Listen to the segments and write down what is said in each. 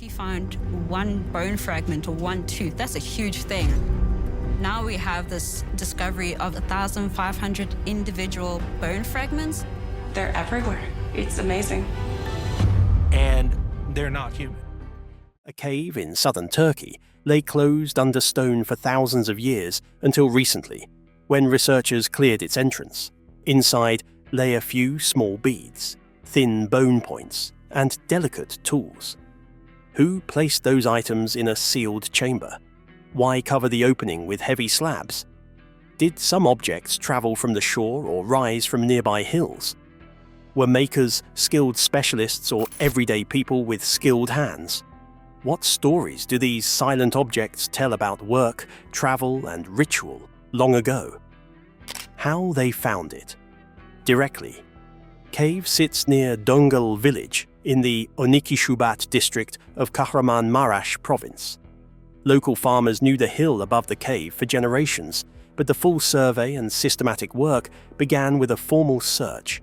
you find one bone fragment or one tooth, that's a huge thing. Now we have this discovery of 1,500 individual bone fragments. They're everywhere. It's amazing. And they're not human. A cave in southern Turkey lay closed under stone for thousands of years until recently, when researchers cleared its entrance. Inside lay a few small beads, thin bone points, and delicate tools. Who placed those items in a sealed chamber? Why cover the opening with heavy slabs? Did some objects travel from the shore or rise from nearby hills? Were makers skilled specialists or everyday people with skilled hands? What stories do these silent objects tell about work, travel, and ritual long ago? How they found it. Direkli. Cave sits near Dungal village in the 12 Shubat district of Kahramanmaraş province. Local farmers knew the hill above the cave for generations, but the full survey and systematic work began with a formal search.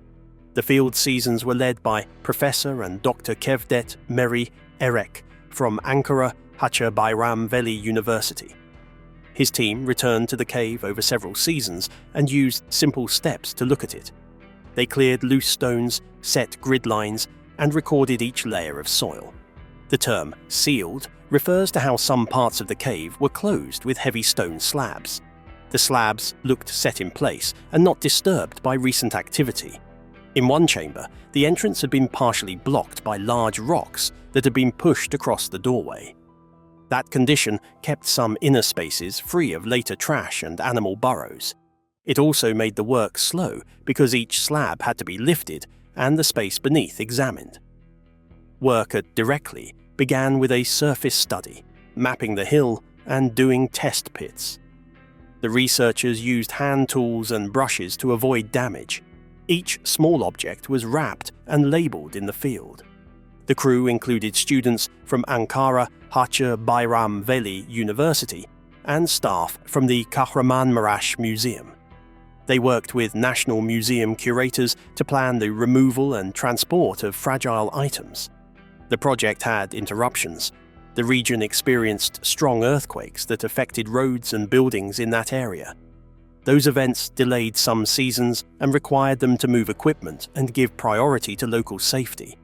The field seasons were led by Professor and Dr. Kevdet Meri Erek from Ankara Haça Bayram Veli University. His team returned to the cave over several seasons and used simple steps to look at it. They cleared loose stones, set grid lines, and recorded each layer of soil. The term sealed refers to how some parts of the cave were closed with heavy stone slabs. The slabs looked set in place and not disturbed by recent activity. In one chamber, the entrance had been partially blocked by large rocks that had been pushed across the doorway. That condition kept some inner spaces free of later trash and animal burrows. It also made the work slow because each slab had to be lifted and the space beneath examined. Work at Direkli began with a surface study, mapping the hill and doing test pits. The researchers used hand tools and brushes to avoid damage. Each small object was wrapped and labelled in the field. The crew included students from Ankara Haça Bayram Veli University and staff from the Kahramanmaraş Museum. They worked with national museum curators to plan the removal and transport of fragile items. The project had interruptions. The region experienced strong earthquakes that affected roads and buildings in that area. Those events delayed some seasons and required them to move equipment and give priority to local safety.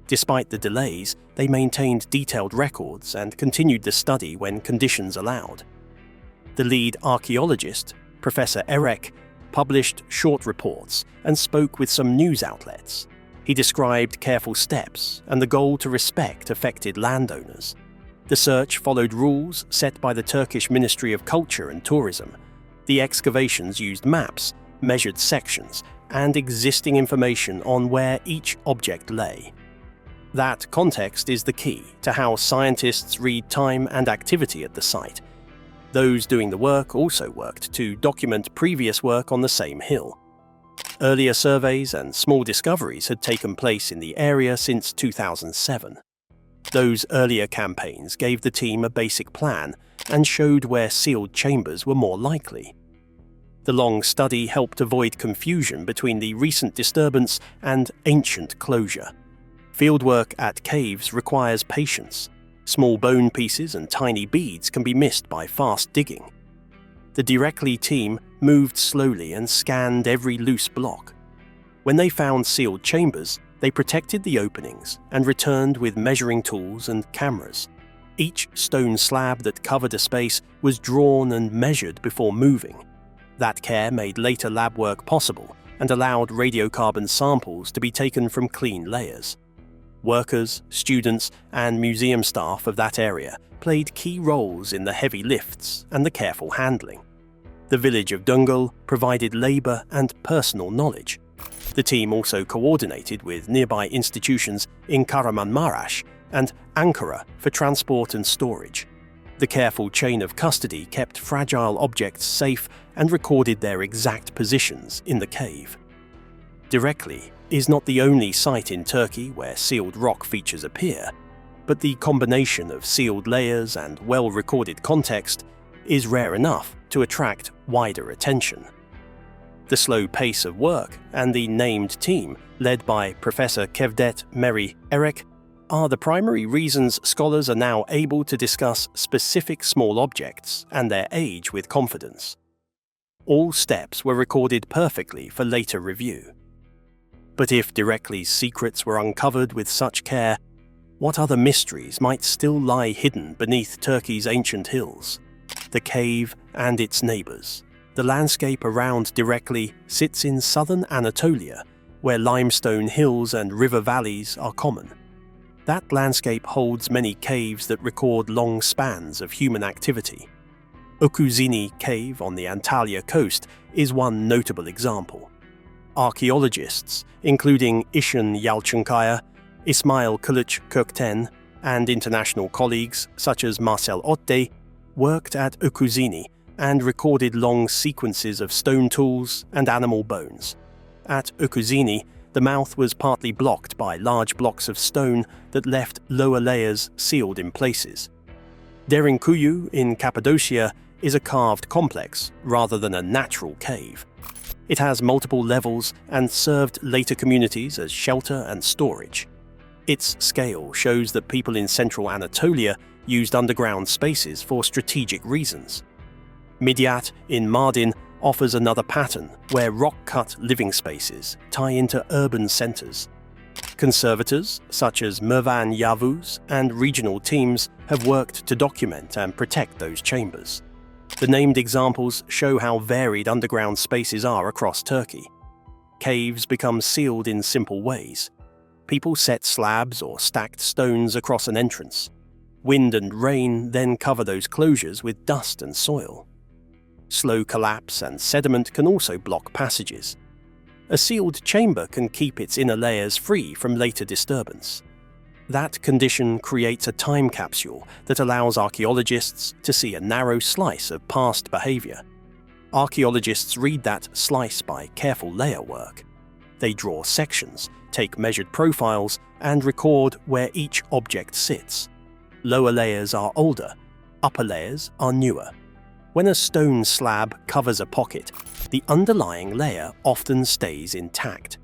Despite the delays, they maintained detailed records and continued the study when conditions allowed. The lead archaeologist, Professor Erek, published short reports and spoke with some news outlets. He described careful steps and the goal to respect affected landowners. The search followed rules set by the Turkish Ministry of Culture and Tourism. The excavations used maps, measured sections, and existing information on where each object lay. That context is the key to how scientists read time and activity at the site. Those doing the work also worked to document previous work on the same hill. Earlier surveys and small discoveries had taken place in the area since 2007. Those earlier campaigns gave the team a basic plan and showed where sealed chambers were more likely. The long study helped avoid confusion between the recent disturbance and ancient closure. Fieldwork at caves requires patience. Small bone pieces and tiny beads can be missed by fast digging. The Direkli team moved slowly and scanned every loose block. When they found sealed chambers, they protected the openings and returned with measuring tools and cameras. Each stone slab that covered a space was drawn and measured before moving. That care made later lab work possible and allowed radiocarbon samples to be taken from clean layers. Workers, students, and museum staff of that area played key roles in the heavy lifts and the careful handling. The village of Dungal provided labour and personal knowledge. The team also coordinated with nearby institutions in Kahramanmaraş and Ankara for transport and storage. The careful chain of custody kept fragile objects safe and recorded their exact positions in the cave. Direkli is not the only site in Turkey where sealed rock features appear, but the combination of sealed layers and well-recorded context is rare enough to attract wider attention. The slow pace of work and the named team, led by Professor Kevdet Meri Erek, are the primary reasons scholars are now able to discuss specific small objects and their age with confidence. All steps were recorded perfectly for later review. But if Direkli's secrets were uncovered with such care, what other mysteries might still lie hidden beneath Turkey's ancient hills? The cave and its neighbours. The landscape around Direkli sits in southern Anatolia, where limestone hills and river valleys are common. That landscape holds many caves that record long spans of human activity. Okuzini Cave on the Antalya coast is one notable example. Archaeologists, including Ishan Yalçınkaya, Ismail Kılıç Kökten, and international colleagues such as Marcel Otte, worked at Okuzini and recorded long sequences of stone tools and animal bones. At Okuzini, the mouth was partly blocked by large blocks of stone that left lower layers sealed in places. Derinkuyu in Cappadocia is a carved complex rather than a natural cave. It has multiple levels and served later communities as shelter and storage. Its scale shows that people in central Anatolia used underground spaces for strategic reasons. Midyat in Mardin offers another pattern where rock-cut living spaces tie into urban centres. Conservators, such as Mervan Yavuz and regional teams, have worked to document and protect those chambers. The named examples show how varied underground spaces are across Turkey. Caves become sealed in simple ways. People set slabs or stacked stones across an entrance. Wind and rain then cover those closures with dust and soil. Slow collapse and sediment can also block passages. A sealed chamber can keep its inner layers free from later disturbance. That condition creates a time capsule that allows archaeologists to see a narrow slice of past behaviour. Archaeologists read that slice by careful layer work. They draw sections, take measured profiles, and record where each object sits. Lower layers are older, upper layers are newer. When a stone slab covers a pocket, the underlying layer often stays intact.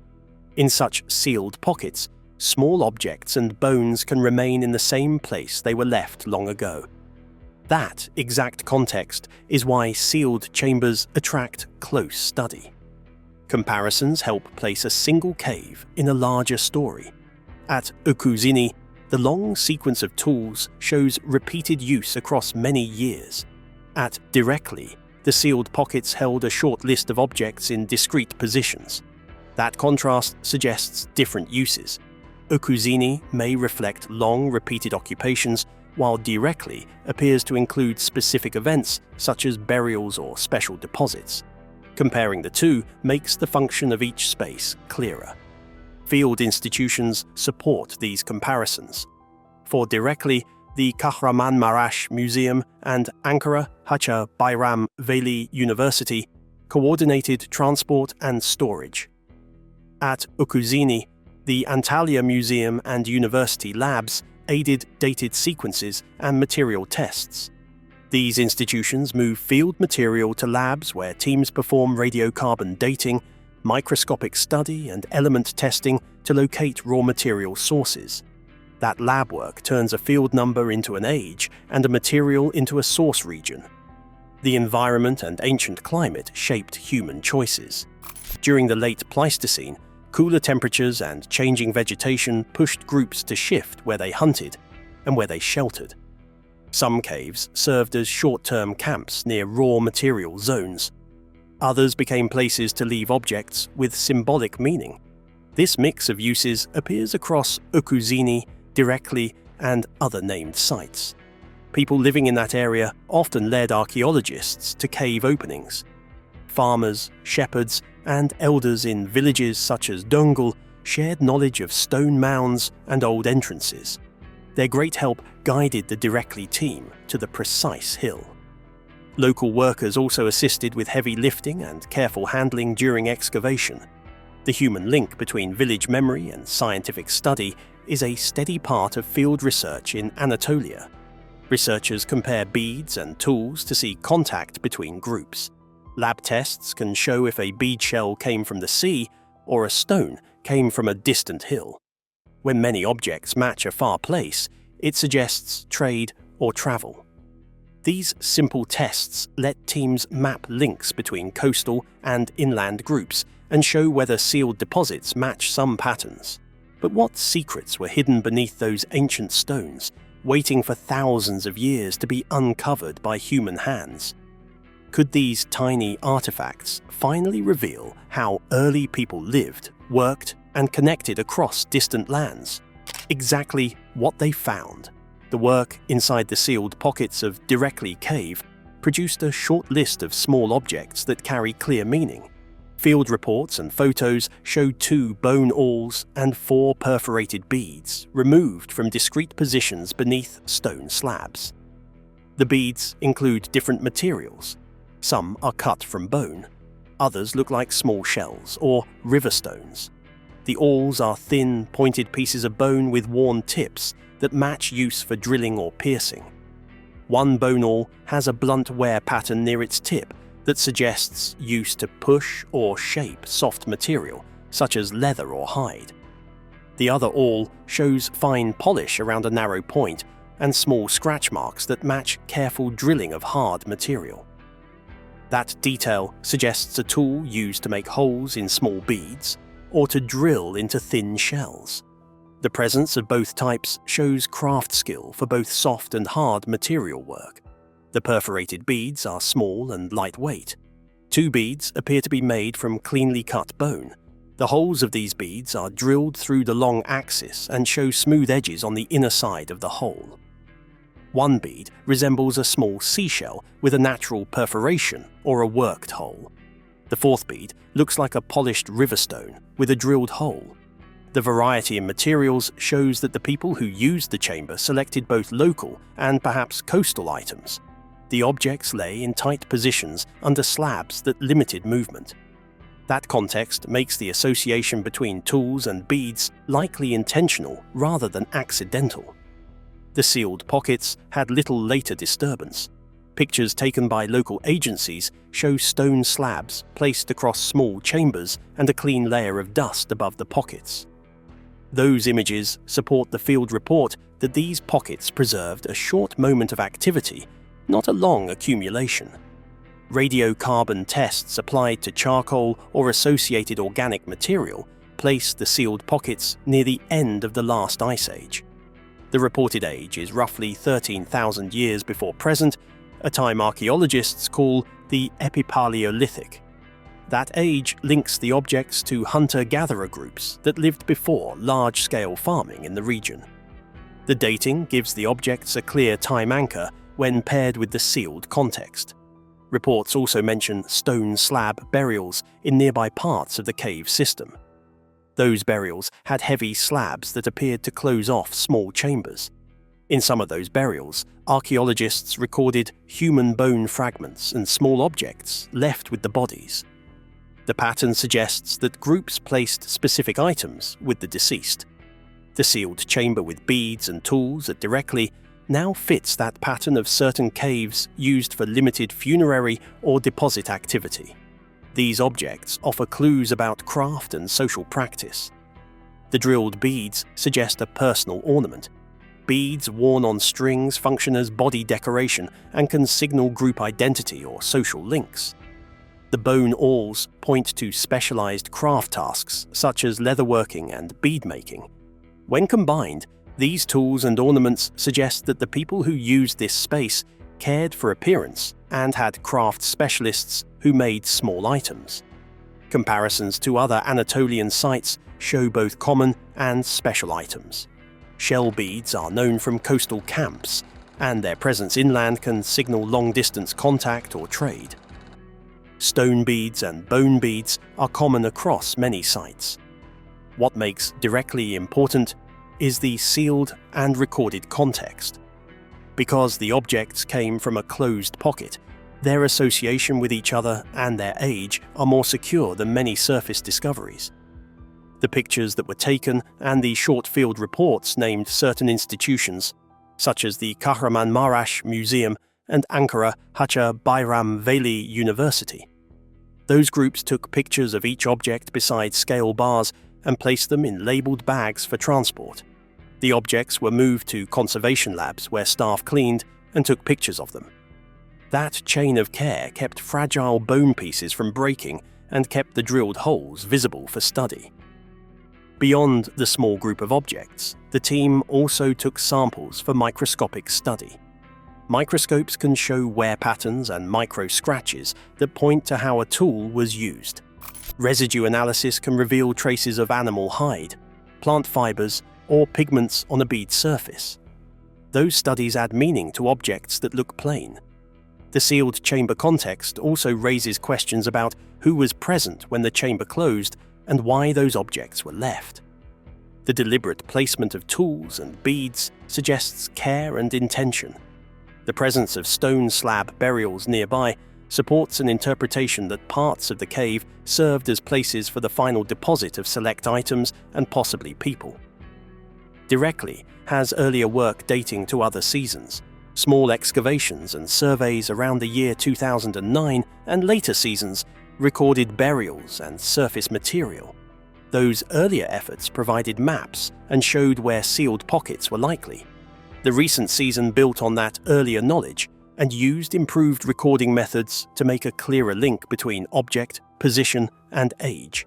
In such sealed pockets, small objects and bones can remain in the same place they were left long ago. That exact context is why sealed chambers attract close study. Comparisons help place a single cave in a larger story. At Okuzini, the long sequence of tools shows repeated use across many years. At Direkli, the sealed pockets held a short list of objects in discrete positions. That contrast suggests different uses. Okuzini may reflect long, repeated occupations, while Direkli appears to include specific events such as burials or special deposits. Comparing the two makes the function of each space clearer. Field institutions support these comparisons. For Direkli, the Kahramanmaraş Museum and Ankara Haça Bayram Veli University coordinated transport and storage. At Okuzini, the Antalya Museum and University labs aided dated sequences and material tests. These institutions move field material to labs where teams perform radiocarbon dating, microscopic study, and element testing to locate raw material sources. That lab work turns a field number into an age and a material into a source region. The environment and ancient climate shaped human choices. During the late Pleistocene, cooler temperatures and changing vegetation pushed groups to shift where they hunted and where they sheltered. Some caves served as short-term camps near raw material zones. Others became places to leave objects with symbolic meaning. This mix of uses appears across Okuzini, Direkli, and other named sites. People living in that area often led archaeologists to cave openings. Farmers, shepherds, and elders in villages such as Dongul shared knowledge of stone mounds and old entrances. Their great help guided the Direkli team to the precise hill. Local workers also assisted with heavy lifting and careful handling during excavation. The human link between village memory and scientific study is a steady part of field research in Anatolia. Researchers compare beads and tools to see contact between groups. Lab tests can show if a bead shell came from the sea or a stone came from a distant hill. When many objects match a far place, it suggests trade or travel. These simple tests let teams map links between coastal and inland groups and show whether sealed deposits match some patterns. But what secrets were hidden beneath those ancient stones, waiting for thousands of years to be uncovered by human hands? Could these tiny artifacts finally reveal how early people lived, worked, and connected across distant lands? Exactly what they found. The work inside the sealed pockets of Direkli cave produced a short list of small objects that carry clear meaning. Field reports and photos showed 2 bone awls and 4 perforated beads removed from discrete positions beneath stone slabs. The beads include different materials. Some are cut from bone, others look like small shells or river stones. The awls are thin, pointed pieces of bone with worn tips that match use for drilling or piercing. One bone awl has a blunt wear pattern near its tip that suggests use to push or shape soft material, such as leather or hide. The other awl shows fine polish around a narrow point and small scratch marks that match careful drilling of hard material. That detail suggests a tool used to make holes in small beads or to drill into thin shells. The presence of both types shows craft skill for both soft and hard material work. The perforated beads are small and lightweight. 2 beads appear to be made from cleanly cut bone. The holes of these beads are drilled through the long axis and show smooth edges on the inner side of the hole. 1 bead resembles a small seashell with a natural perforation or a worked hole. The 4th bead looks like a polished riverstone with a drilled hole. The variety in materials shows that the people who used the chamber selected both local and perhaps coastal items. The objects lay in tight positions under slabs that limited movement. That context makes the association between tools and beads likely intentional rather than accidental. The sealed pockets had little later disturbance. Pictures taken by local agencies show stone slabs placed across small chambers and a clean layer of dust above the pockets. Those images support the field report that these pockets preserved a short moment of activity, not a long accumulation. Radiocarbon tests applied to charcoal or associated organic material placed the sealed pockets near the end of the last ice age. The reported age is roughly 13,000 years before present, a time archaeologists call the Epipaleolithic. That age links the objects to hunter-gatherer groups that lived before large-scale farming in the region. The dating gives the objects a clear time anchor when paired with the sealed context. Reports also mention stone slab burials in nearby parts of the cave system. Those burials had heavy slabs that appeared to close off small chambers. In some of those burials, archaeologists recorded human bone fragments and small objects left with the bodies. The pattern suggests that groups placed specific items with the deceased. The sealed chamber with beads and tools at Direkli now fits that pattern of certain caves used for limited funerary or deposit activity. These objects offer clues about craft and social practice. The drilled beads suggest a personal ornament. Beads worn on strings function as body decoration and can signal group identity or social links. The bone awls point to specialized craft tasks such as leatherworking and bead making. When combined, these tools and ornaments suggest that the people who used this space cared for appearance and had craft specialists who made small items. Comparisons to other Anatolian sites show both common and special items. Shell beads are known from coastal camps, and their presence inland can signal long-distance contact or trade. Stone beads and bone beads are common across many sites. What makes Direkli important is the sealed and recorded context. Because the objects came from a closed pocket, their association with each other and their age are more secure than many surface discoveries. The pictures that were taken and the short field reports named certain institutions, such as the Kahramanmaraş Museum and Ankara Haça Bayram Veli University. Those groups took pictures of each object beside scale bars and placed them in labelled bags for transport. The objects were moved to conservation labs where staff cleaned and took pictures of them. That chain of care kept fragile bone pieces from breaking and kept the drilled holes visible for study. Beyond the small group of objects, the team also took samples for microscopic study. Microscopes can show wear patterns and micro scratches that point to how a tool was used. Residue analysis can reveal traces of animal hide, plant fibers, or pigments on a bead surface. Those studies add meaning to objects that look plain. The sealed chamber context also raises questions about who was present when the chamber closed and why those objects were left. The deliberate placement of tools and beads suggests care and intention. The presence of stone slab burials nearby supports an interpretation that parts of the cave served as places for the final deposit of select items and possibly people. Direkli has earlier work dating to other seasons, small excavations and surveys around the year 2009 and later seasons recorded burials and surface material. Those earlier efforts provided maps and showed where sealed pockets were likely. The recent season built on that earlier knowledge and used improved recording methods to make a clearer link between object, position, and age.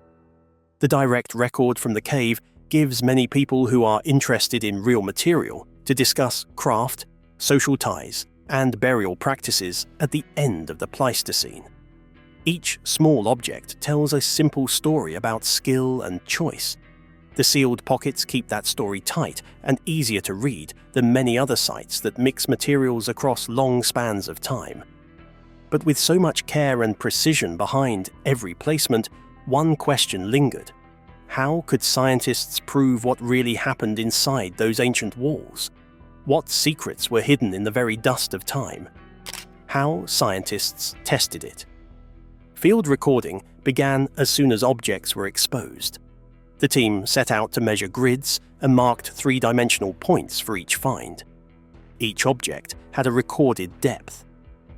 The direct record from the cave gives many people who are interested in real material to discuss craft, social ties, and burial practices at the end of the Pleistocene. Each small object tells a simple story about skill and choice. The sealed pockets keep that story tight and easier to read than many other sites that mix materials across long spans of time. But with so much care and precision behind every placement, one question lingered. How could scientists prove what really happened inside those ancient walls? What secrets were hidden in the very dust of time? How scientists tested it. Field recording began as soon as objects were exposed. The team set out to measure grids and marked three-dimensional points for each find. Each object had a recorded depth.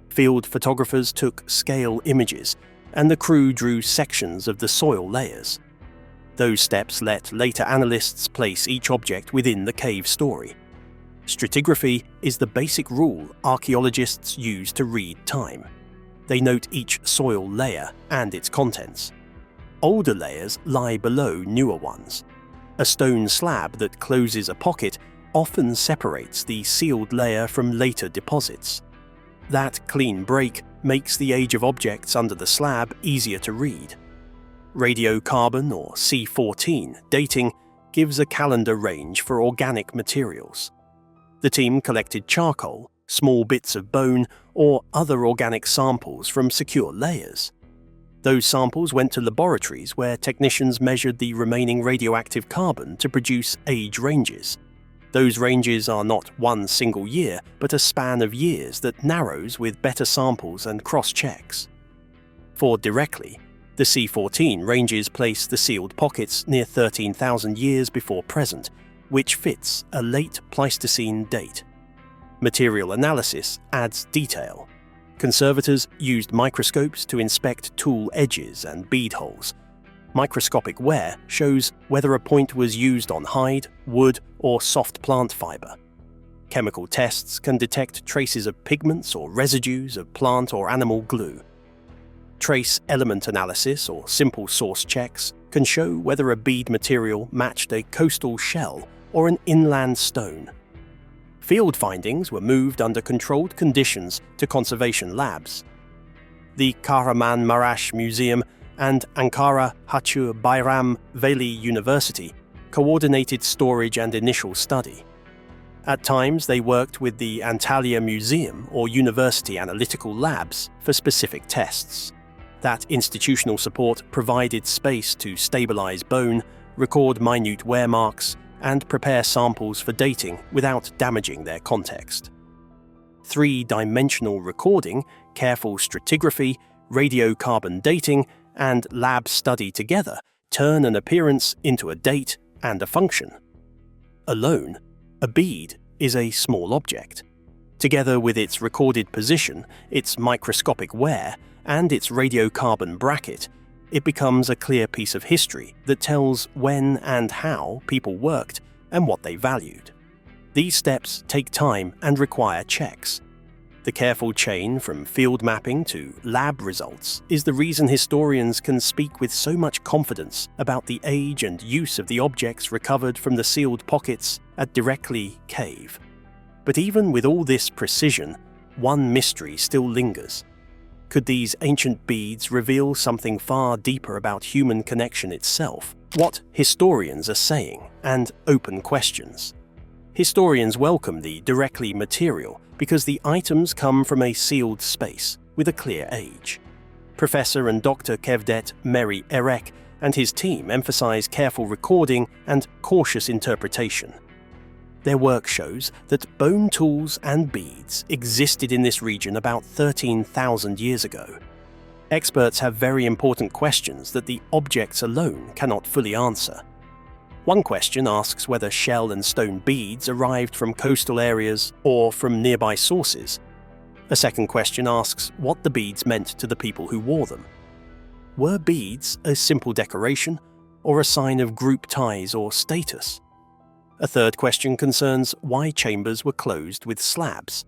Field photographers took scale images, and the crew drew sections of the soil layers. Those steps let later analysts place each object within the cave story. Stratigraphy is the basic rule archaeologists use to read time. They note each soil layer and its contents. Older layers lie below newer ones. A stone slab that closes a pocket often separates the sealed layer from later deposits. That clean break makes the age of objects under the slab easier to read. Radiocarbon or C14 dating gives a calendar range for organic materials. The team collected charcoal, small bits of bone, or other organic samples from secure layers. Those samples went to laboratories where technicians measured the remaining radioactive carbon to produce age ranges. Those ranges are not one single year, but a span of years that narrows with better samples and cross-checks. For Direkli, the C14 ranges place the sealed pockets near 13,000 years before present, which fits a late Pleistocene date. Material analysis adds detail. Conservators used microscopes to inspect tool edges and bead holes. Microscopic wear shows whether a point was used on hide, wood, or soft plant fiber. Chemical tests can detect traces of pigments or residues of plant or animal glue. Trace element analysis or simple source checks can show whether a bead material matched a coastal shell or an inland stone. Field findings were moved under controlled conditions to conservation labs. The Kahramanmaraş Museum and Ankara Hacı Bayram Veli University coordinated storage and initial study. At times, they worked with the Antalya Museum or university analytical labs for specific tests. That institutional support provided space to stabilize bone, record minute wear marks, and prepare samples for dating without damaging their context. Three-dimensional recording, careful stratigraphy, radiocarbon dating, and lab study together turn an appearance into a date and a function. Alone, a bead is a small object. Together with its recorded position, its microscopic wear, and its radiocarbon bracket, it becomes a clear piece of history that tells when and how people worked and what they valued. These steps take time and require checks. The careful chain from field mapping to lab results is the reason historians can speak with so much confidence about the age and use of the objects recovered from the sealed pockets at Direkli cave. But even with all this precision, one mystery still lingers. Could these ancient beads reveal something far deeper about human connection itself? What historians are saying, and open questions. Historians welcome the Direkli material because the items come from a sealed space with a clear age. Professor and Dr. Kevdet Meri Erek and his team emphasize careful recording and cautious interpretation. Their work shows that bone tools and beads existed in this region about 13,000 years ago. Experts have very important questions that the objects alone cannot fully answer. One question asks whether shell and stone beads arrived from coastal areas or from nearby sources. A second question asks what the beads meant to the people who wore them. Were beads a simple decoration or a sign of group ties or status? A third question concerns why chambers were closed with slabs.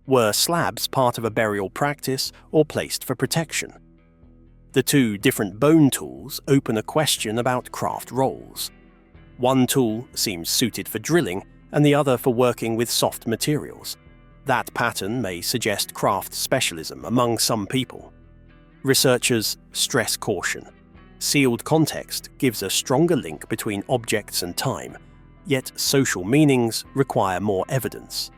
Were slabs part of a burial practice or placed for protection? The two different bone tools open a question about craft roles. One tool seems suited for drilling and the other for working with soft materials. That pattern may suggest craft specialism among some people. Researchers stress caution. Sealed context gives a stronger link between objects and time, yet social meanings require more evidence.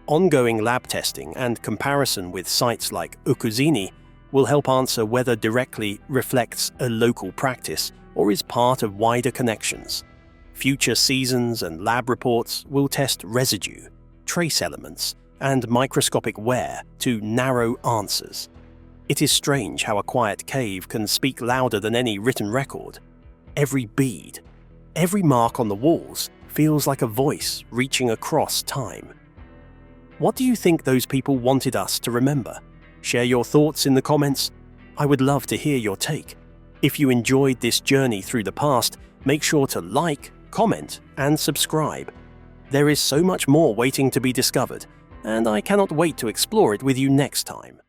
Ongoing lab testing and comparison with sites like Ukuzini will help answer whether Direkli reflects a local practice or is part of wider connections. Future seasons and lab reports will test residue, trace elements, and microscopic wear to narrow answers. It is strange how a quiet cave can speak louder than any written record. Every bead, every mark on the walls feels like a voice reaching across time. What do you think those people wanted us to remember? Share your thoughts in the comments. I would love to hear your take. If you enjoyed this journey through the past, make sure to like, comment, and subscribe. There is so much more waiting to be discovered, and I cannot wait to explore it with you next time.